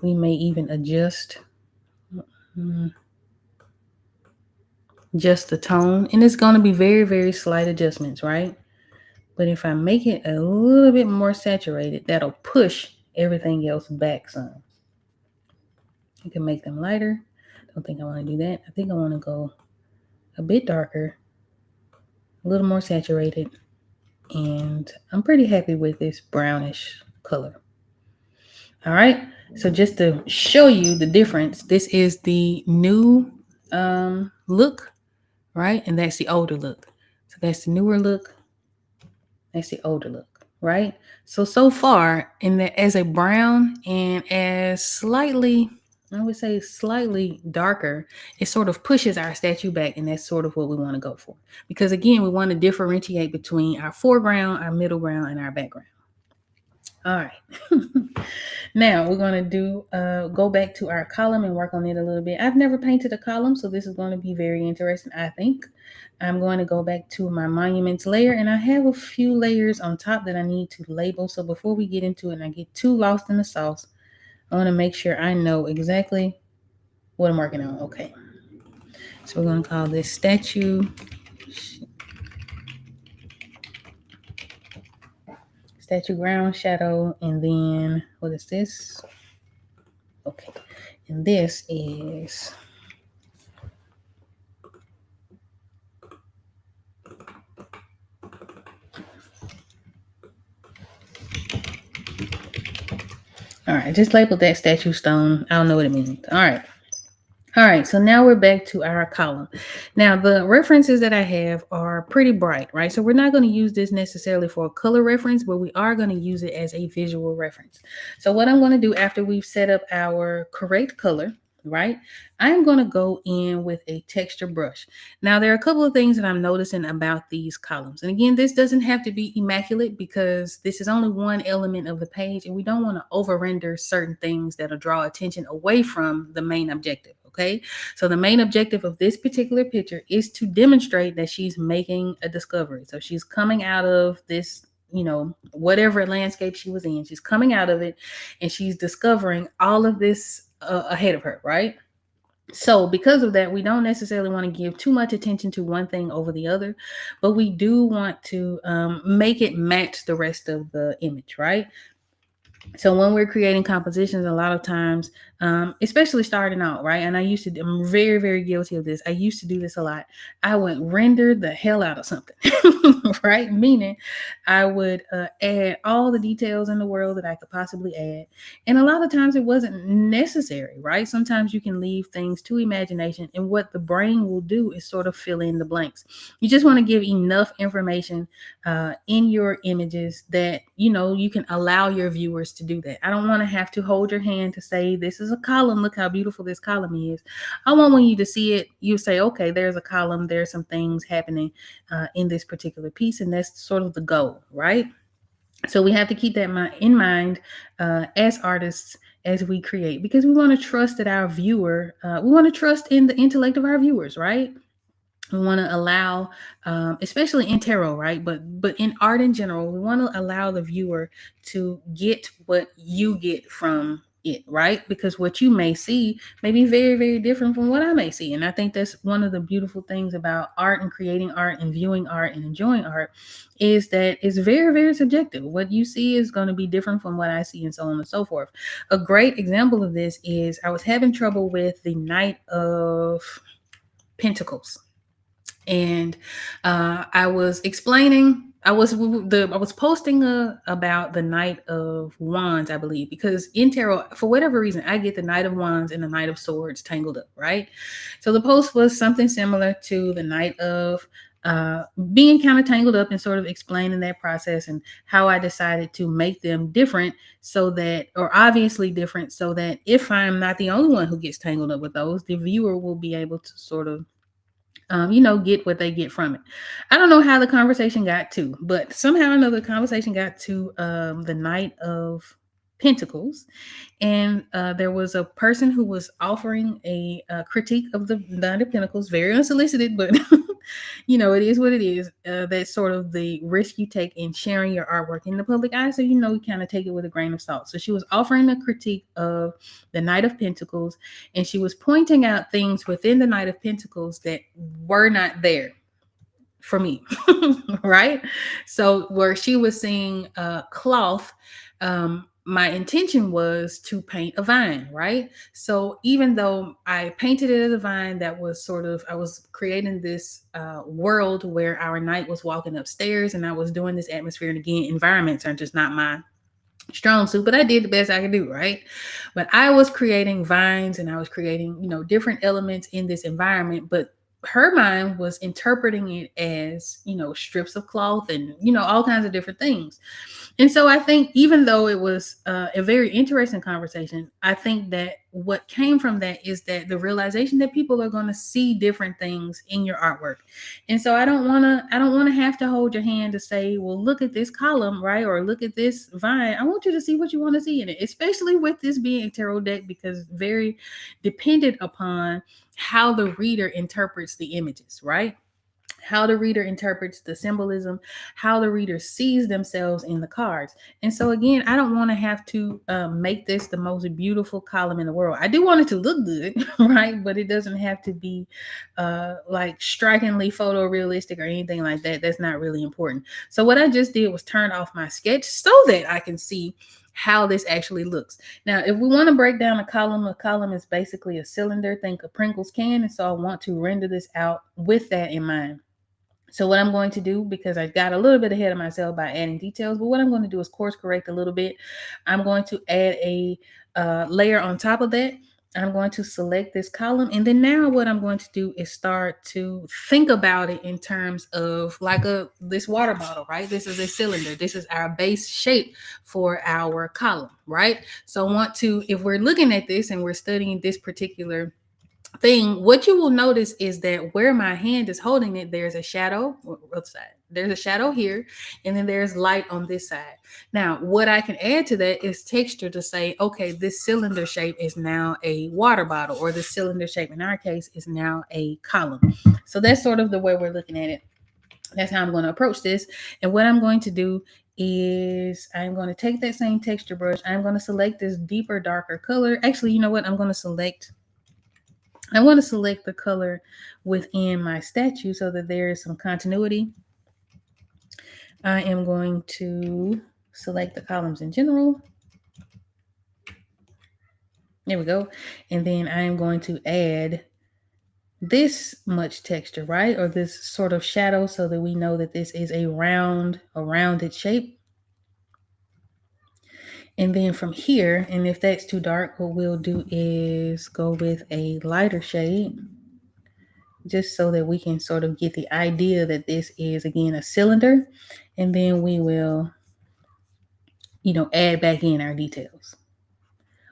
We may even adjust just the tone. And it's going to be very, very slight adjustments, right? But if I make it a little bit more saturated, that'll push everything else back some. You can make them lighter. Don't think I want to do that. I think I want to go a bit darker, a little more saturated, and I'm pretty happy with this brownish color. All right, so just to show you the difference, this is the new look, right? And that's the older look. So that's the newer look, that's the older look, right? So far, in the, as a brown and as slightly, I would say slightly darker, it sort of pushes our statue back, and that's sort of what we want to go for. Because again, we want to differentiate between our foreground, our middle ground, and our background. All right. Now we're going to do go back to our column and work on it a little bit. I've never painted a column, so this is going to be very interesting, I think. I'm going to go back to my monuments layer, and I have a few layers on top that I need to label. So before we get into it and I get too lost in the sauce, I want to make sure I know exactly what I'm working on. Okay. So we're going to call this statue. Statue ground shadow, and then what is this? Okay, and this is all right. Just labeled that statue stone. I don't know what it means. All right. All right, so now we're back to our column. Now, the references that I have are pretty bright, right? So we're not going to use this necessarily for a color reference, but we are going to use it as a visual reference. So what I'm going to do after we've set up our correct color, right, I'm going to go in with a texture brush. Now, there are a couple of things that I'm noticing about these columns. And again, this doesn't have to be immaculate because this is only one element of the page, and we don't want to over-render certain things that'll draw attention away from the main objective. Okay, so the main objective of this particular picture is to demonstrate that she's making a discovery. So she's coming out of this, whatever landscape she was in, she's coming out of it and she's discovering all of this ahead of her, right? So because of that, we don't necessarily want to give too much attention to one thing over the other, but we do want to make it match the rest of the image, right? So when we're creating compositions, a lot of times, especially starting out, right? And I'm very, very guilty of this. I used to do this a lot. I would render the hell out of something, right? Meaning I would add all the details in the world that I could possibly add. And a lot of times it wasn't necessary, right? Sometimes you can leave things to imagination. And what the brain will do is sort of fill in the blanks. You just want to give enough information in your images that, you can allow your viewers to do that. I don't want to have to hold your hand to say, this is a column. Look how beautiful this column is. I want when you to see it, you say, okay, there's a column. There's some things happening in this particular piece. And that's sort of the goal, right? So we have to keep that in mind as artists as we create, because we want to trust that our viewer, we want to trust in the intellect of our viewers, right? We want to allow, especially in tarot, right? But in art in general, we want to allow the viewer to get what you get from it, right? Because what you may see may be very, very different from what I may see. And I think that's one of the beautiful things about art and creating art and viewing art and enjoying art is that it's very, very subjective. What you see is going to be different from what I see, and so on and so forth. A great example of this is I was having trouble with the Knight of Pentacles, and I was explaining. I was posting about the Knight of Wands, I believe, because in tarot, for whatever reason, I get the Knight of Wands and the Knight of Swords tangled up, right? So the post was something similar to the Knight of being kind of tangled up, and sort of explaining that process and how I decided to make them different, so that, or obviously different, so that if I'm not the only one who gets tangled up with those, the viewer will be able to sort of get what they get from it. I don't know how the conversation got to, but somehow or another, the conversation got to the Knight of Pentacles, and there was a person who was offering a critique of the Knight of Pentacles, very unsolicited, but it is what it is. That's sort of the risk you take in sharing your artwork in the public eye. So you kind of take it with a grain of salt. So she was offering a critique of the Knight of Pentacles, and she was pointing out things within the Knight of Pentacles that were not there for me. Right? So where she was seeing cloth, my intention was to paint a vine, right? So even though I painted it as a vine, that was sort of, I was creating this world where our knight was walking upstairs, and I was doing this atmosphere. And again, environments are just not my strong suit, but I did the best I could do, right? But I was creating vines, and I was creating, different elements in this environment, but her mind was interpreting it as, strips of cloth and, all kinds of different things. And so I think, even though it was a very interesting conversation, I think that what came from that is that the realization that people are going to see different things in your artwork. And so I don't want to have to hold your hand to say, well, look at this column, right? Or look at this vine. I want you to see what you want to see in it, especially with this being a tarot deck, because very dependent upon how the reader interprets the images, right? How the reader interprets the symbolism, how the reader sees themselves in the cards. And so, again, I don't want to have to make this the most beautiful column in the world. I do want it to look good, right? But it doesn't have to be like strikingly photorealistic or anything like that. That's not really important. So what I just did was turn off my sketch so that I can see how this actually looks. Now, if we want to break down a column is basically a cylinder, think a Pringles can. And so I want to render this out with that in mind. So what I'm going to do, because I got a little bit ahead of myself by adding details, but what I'm going to do is course correct a little bit. I'm going to add a layer on top of that. I'm going to select this column. And then now what I'm going to do is start to think about it in terms of like this water bottle, right? This is a cylinder. This is our base shape for our column, right? So if we're looking at this and we're studying this particular thing, what you will notice is that where my hand is holding it, there's a shadow. There's a shadow here, and then there's light on this side. Now, what I can add to that is texture to say, okay, this cylinder shape is now a water bottle, or the cylinder shape in our case is now a column. So that's sort of the way we're looking at it. That's how I'm going to approach this. And what I'm going to do is I'm going to take that same texture brush. I'm going to select this deeper, darker color. Actually, you know what? I'm going to select the color within my statue so that there is some continuity. I am going to select the columns in general. There we go. And then I am going to add this much texture, right? Or this sort of shadow, so that we know that this is a rounded shape. And then from here, and if that's too dark, what we'll do is go with a lighter shade, just so that we can sort of get the idea that this is, again, a cylinder. And then we will, add back in our details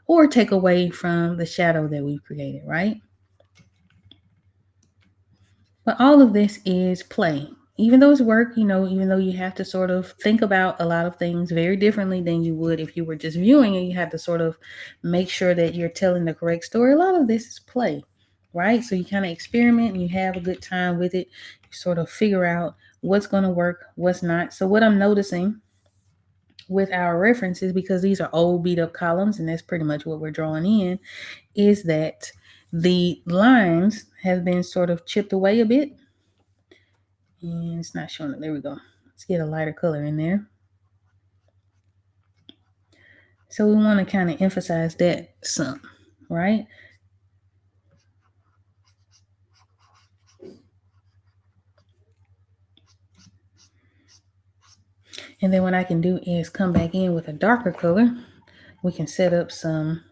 or take away from the shadow that we created, right? But all of this is play. Even though it's work, even though you have to sort of think about a lot of things very differently than you would if you were just viewing, and you have to sort of make sure that you're telling the correct story. A lot of this is play, right? So you kind of experiment and you have a good time with it. You sort of figure out what's going to work, what's not. So what I'm noticing with our references, because these are old beat up columns, and that's pretty much what we're drawing in, is that the lines have been sort of chipped away a bit. And it's not showing it. There we go. Let's get a lighter color in there. So we want to kind of emphasize that some, right? And then what I can do is come back in with a darker color. We can set up some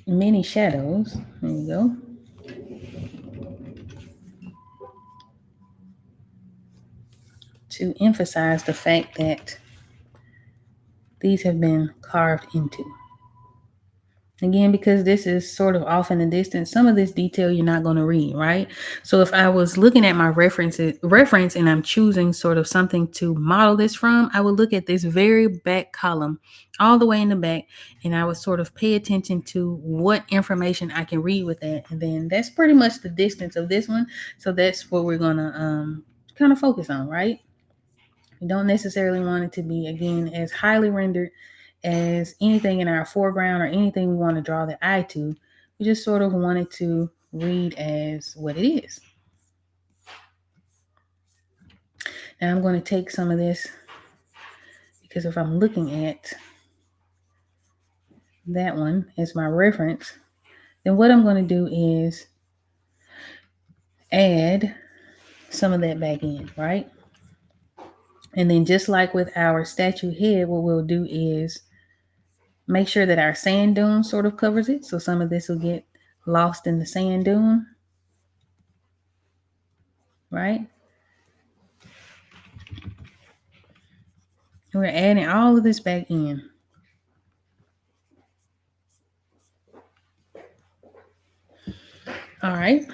mini shadows. There you go. To emphasize the fact that these have been carved into. Again, because this is sort of off in the distance, some of this detail you're not going to read, right? So if I was looking at my reference and I'm choosing sort of something to model this from, I would look at this very back column all the way in the back, and I would sort of pay attention to what information I can read with that. And then that's pretty much the distance of this one. So that's what we're going to kind of focus on, right? We don't necessarily want it to be, again, as highly rendered as anything in our foreground or anything we want to draw the eye to. We just sort of want it to read as what it is. Now I'm going to take some of this, because if I'm looking at that one as my reference, then what I'm going to do is add some of that back in, right? And then just like with our statue head, what we'll do is make sure that our sand dune sort of covers it. So some of this will get lost in the sand dune, right? We're adding all of this back in. All right.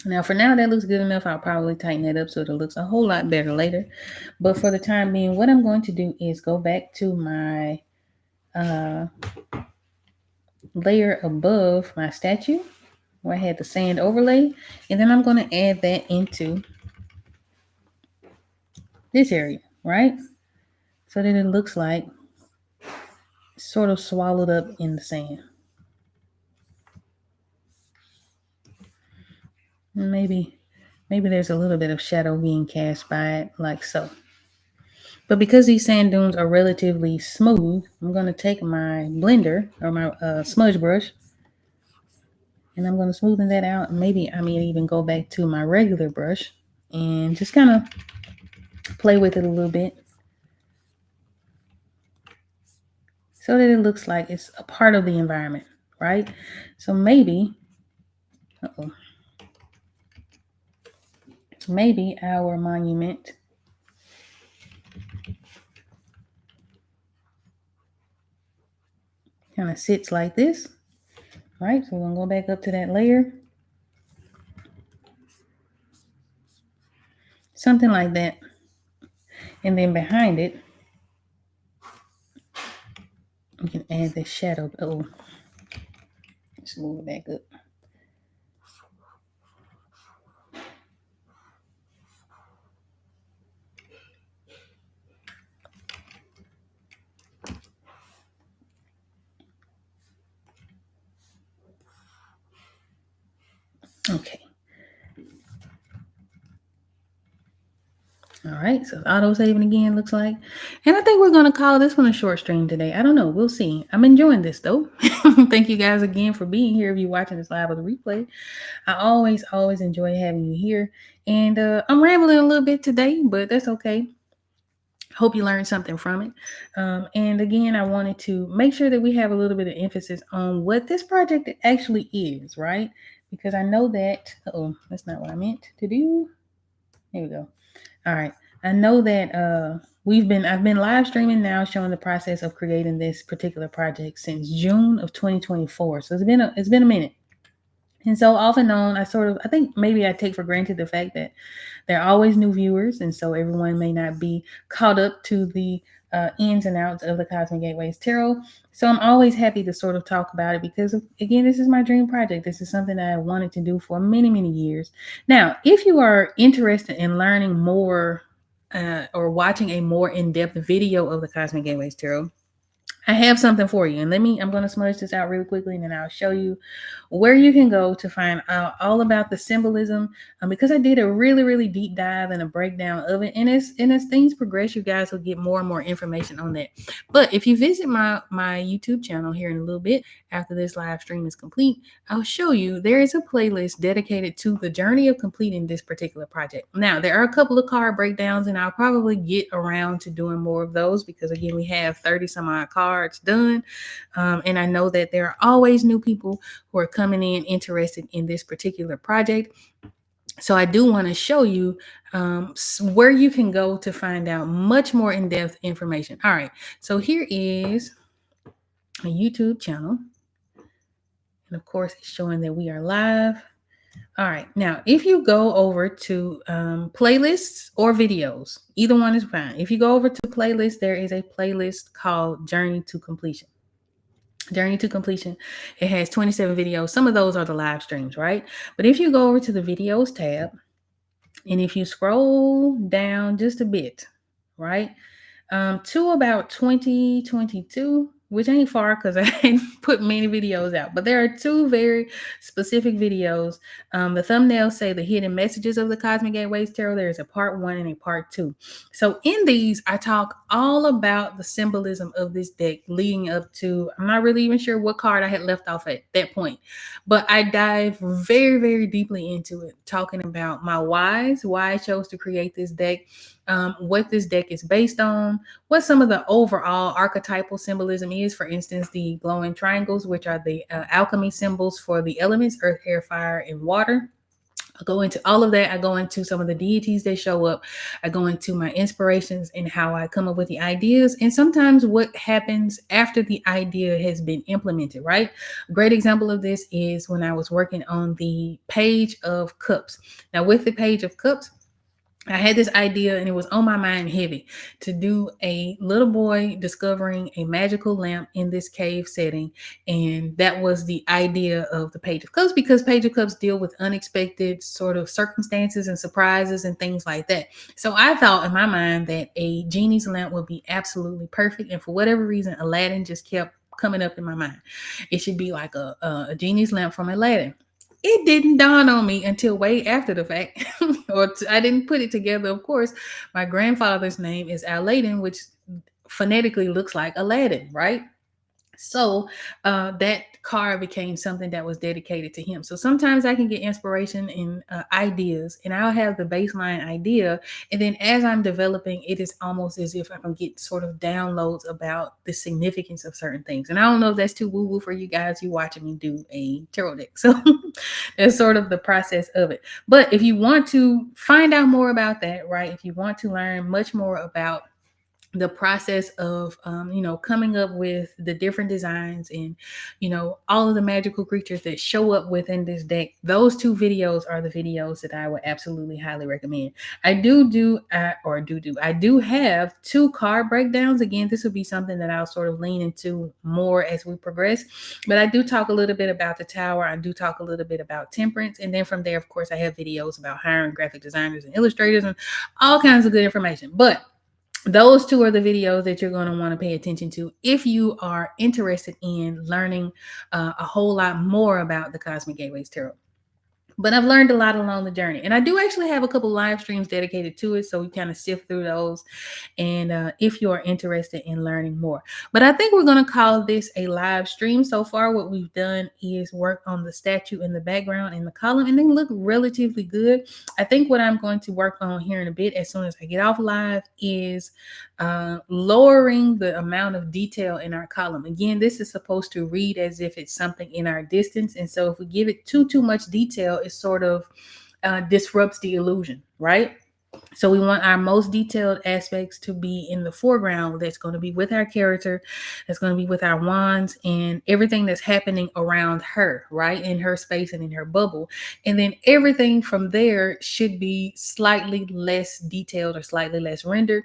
Now, for now, that looks good enough. I'll probably tighten that up so it looks a whole lot better later. But for the time being, what I'm going to do is go back to my layer above my statue where I had the sand overlay. And then I'm going to add that into this area, right? So that it looks like it's sort of swallowed up in the sand. Maybe there's a little bit of shadow being cast by it, like so. But because these sand dunes are relatively smooth, I'm going to take my blender or my smudge brush, and I'm going to smoothen that out. Maybe I may even go back to my regular brush and just kind of play with it a little bit so that it looks like it's a part of the environment, right? So maybe our monument kind of sits like this, right? So we're going to go back up to that layer. Something like that. And then behind it, we can add the shadow. Oh, let's move it back up. Okay. All right, so auto saving again, looks like. And I think we're going to call this one a short stream today. I don't know. We'll see. I'm enjoying this, though. Thank you guys again for being here. If you're watching this live or the replay, I always enjoy having you here. And I'm rambling a little bit today, but that's okay. Hope you learned something from it. And again, I wanted to make sure that we have a little bit of emphasis on what this project actually is, right? Because I know that, that's not what I meant to do. There we go. All right. I know that I've been live streaming now, showing the process of creating this particular project since June of 2024. So it's been a minute. And so off and on, I think maybe I take for granted the fact that there are always new viewers. And so everyone may not be caught up to the ins and outs of the Cosmic Gateways Tarot. So I'm always happy to sort of talk about it because, again, this is my dream project. This is something that I wanted to do for many, many years. Now, if you are interested in learning more or watching a more in depth video of the Cosmic Gateways Tarot, I have something for you. And I'm going to smudge this out really quickly and then I'll show you where you can go to find out all about the symbolism. Because I did a really, really deep dive and a breakdown of it. And as things progress, you guys will get more and more information on that. But if you visit my YouTube channel here in a little bit, after this live stream is complete, I'll show you there is a playlist dedicated to the journey of completing this particular project. Now, there are a couple of card breakdowns, and I'll probably get around to doing more of those because, again, we have 30 some odd cards done. And I know that there are always new people who are coming in interested in this particular project. So I do want to show you where you can go to find out much more in-depth information. All right, so here is a YouTube channel. And of course, it's showing that we are live. All right, now if you go over to playlists or videos, either one is fine. If you go over to playlists, there is a playlist called Journey to Completion. Journey to Completion. It has 27 videos. Some of those are the live streams, right? But if you go over to the videos tab, and if you scroll down just a bit, right, to about 2022, which ain't far because I ain't put many videos out, but there are two very specific videos. The thumbnails say the hidden messages of the Cosmic Gateways Tarot. There's a part 1 and a part 2. So in these, I talk all about the symbolism of this deck leading up to, I'm not really even sure what card I had left off at that point, but I dive very, very deeply into it, talking about my whys, why I chose to create this deck, what this deck is based on, what some of the overall archetypal symbolism is. For instance, the glowing triangles, which are the alchemy symbols for the elements, earth, air, fire, and water. I go into all of that. I go into some of the deities that show up. I go into my inspirations and how I come up with the ideas, and sometimes what happens after the idea has been implemented, right? A great example of this is when I was working on the Page of Cups. Now, with the Page of Cups, I had this idea and it was on my mind heavy to do a little boy discovering a magical lamp in this cave setting. And that was the idea of the Page of Cups, because Page of Cups deal with unexpected sort of circumstances and surprises and things like that. So I thought in my mind that a genie's lamp would be absolutely perfect. And for whatever reason, Aladdin just kept coming up in my mind. It should be like a genie's lamp from Aladdin. It didn't dawn on me until way after the fact, I didn't put it together. Of course, my grandfather's name is Aladdin, which phonetically looks like Aladdin, right? So that card became something that was dedicated to him. So sometimes I can get inspiration and ideas, and I'll have the baseline idea. And then as I'm developing, it is almost as if I can get sort of downloads about the significance of certain things. And I don't know if that's too woo-woo for you guys. You watching me do a tarot deck. So that's sort of the process of it. But if you want to find out more about that, right? If you want to learn much more about the process of coming up with the different designs and all of the magical creatures that show up within this deck, those two videos are the videos that I would absolutely highly recommend. I do have two card breakdowns. Again, this will be something that I'll sort of lean into more as we progress, but I do talk a little bit about the Tower. I do talk a little bit about Temperance, and then from there, of course, I have videos about hiring graphic designers and illustrators and all kinds of good information. But those two are the videos that you're going to want to pay attention to if you are interested in learning a whole lot more about the Cosmic Gateways Tarot. But I've learned a lot along the journey. And I do actually have a couple live streams dedicated to it. So we kind of sift through those. And if you are interested in learning more. But I think we're going to call this a live stream. So far, what we've done is work on the statue in the background and the column. And they look relatively good. I think what I'm going to work on here in a bit, as soon as I get off live, is lowering the amount of detail in our column. Again, this is supposed to read as if it's something in our distance. And so if we give it too much detail, it sort of disrupts the illusion, right? So we want our most detailed aspects to be in the foreground. That's going to be with our character, that's going to be with our wands and everything that's happening around her, right? In her space and in her bubble. And then everything from there should be slightly less detailed or slightly less rendered.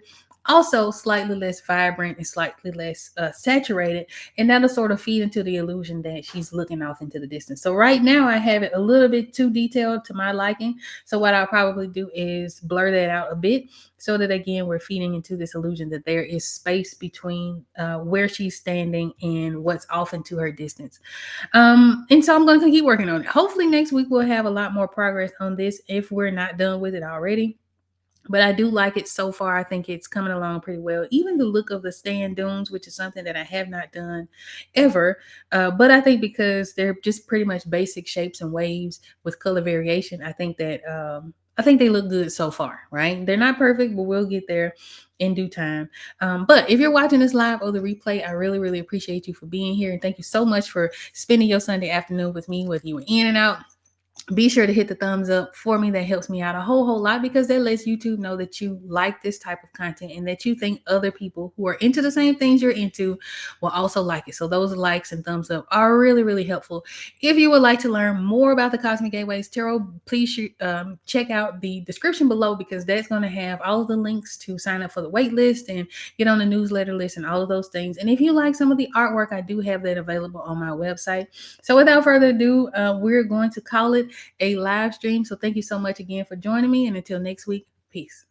Also, slightly less vibrant and slightly less saturated. And that'll sort of feed into the illusion that she's looking off into the distance. So, right now, I have it a little bit too detailed to my liking. So what I'll probably do is blur that out a bit so that again we're feeding into this illusion that there is space between where she's standing and what's off into her distance. And so I'm going to keep working on it. Hopefully next week we'll have a lot more progress on this if we're not done with it already. But I do like it so far. I think it's coming along pretty well. Even the look of the stand dunes, which is something that I have not done ever. But I think because they're just pretty much basic shapes and waves with color variation, I think they look good so far, right? They're not perfect, but we'll get there in due time. But if you're watching this live or the replay, I really, really appreciate you for being here. And thank you so much for spending your Sunday afternoon with me, whether you were in and out. Be sure to hit the thumbs up for me. That helps me out a whole lot because that lets YouTube know that you like this type of content and that you think other people who are into the same things you're into will also like it. So those likes and thumbs up are really, really helpful. If you would like to learn more about the Cosmic Gateways Tarot, please check out the description below because that's going to have all of the links to sign up for the wait list and get on the newsletter list and all of those things. And if you like some of the artwork, I do have that available on my website. So without further ado, we're going to call it a live stream. So thank you so much again for joining me. And until next week, peace.